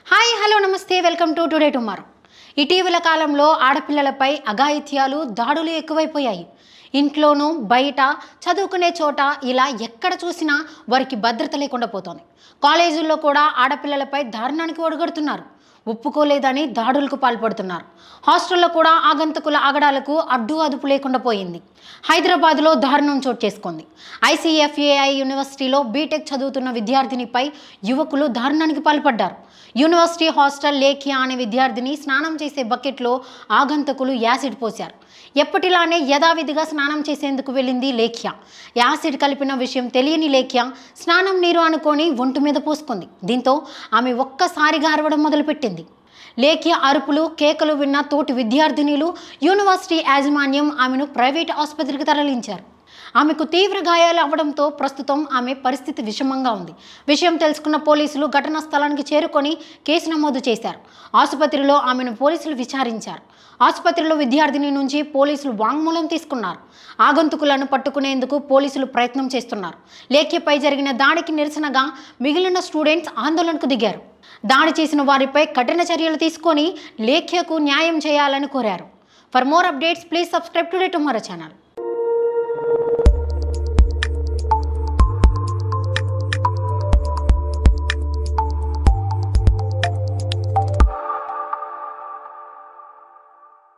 Hi hello నమస్తే welcome to today tomorrow. ఇటీవల కాలంలో ఆడపిల్లలపై అఘాయిత్యాలు దాడులు ఎక్కువైపోయాయి. ఇంట్లోనూ బయట చదువుకునే చోట ఇలా ఎక్కడ చూసినా వారికి భద్రత లేకుండా పోతోంది. కాలేజీల్లో కూడా ఆడపిల్లలపై దారుణానికి ఒడిగడుతున్నారు. ఒప్పుకోలేదని దాడులకు పాల్పడుతున్నారు. హాస్టల్లో కూడా ఆగంతకుల ఆగడాలకు అడ్డు అదుపు లేకుండా పోయింది. హైదరాబాద్లో దారుణం చోటు చేసుకుంది. ఐసీఎఫ్ఏఐ యూనివర్సిటీలో బీటెక్ చదువుతున్న విద్యార్థినిపై యువకులు దారుణానికి పాల్పడ్డారు. యూనివర్సిటీ హాస్టల్ లేఖ్య అనే విద్యార్థిని స్నానం చేసే బకెట్లో ఆగంతకులు యాసిడ్ పోశారు. ఎప్పటిలానే యథావిధిగా స్నానం చేసేందుకు వెళ్ళింది లేఖ్య. యాసిడ్ కలిపిన విషయం తెలియని లేఖ్య స్నానం నీరు అనుకొని ఒంటి మీద పోసుకుంది. దీంతో ఆమె ఒక్కసారిగా అరవడం మొదలుపెట్టింది. లేఖ్య అరుపులు కేకలు విన్న తోటి విద్యార్థినులు, యూనివర్సిటీ యాజమాన్యం ఆమెను ప్రైవేట్ ఆసుపత్రికి తరలించారు. ఆమెకు తీవ్ర గాయాలు అవ్వడంతో ప్రస్తుతం ఆమె పరిస్థితి విషమంగా ఉంది. విషయం తెలుసుకున్న పోలీసులు ఘటనా స్థలానికి చేరుకొని కేసు నమోదు చేశారు. ఆసుపత్రిలో ఆమెను పోలీసులు విచారించారు. ఆసుపత్రిలో విద్యార్థిని నుంచి పోలీసులు వాంగ్మూలం తీసుకున్నారు. ఆగంతుకులను పట్టుకునేందుకు పోలీసులు ప్రయత్నం చేస్తున్నారు. లేఖ్యపై జరిగిన దాడికి నిరసనగా మిగిలిన స్టూడెంట్స్ ఆందోళనకు దిగారు. దాడి చేసిన వారిపై కఠిన చర్యలు తీసుకొని లేఖ్యకు న్యాయం చేయాలని కోరారు. For more updates please subscribe today tomorrow channel.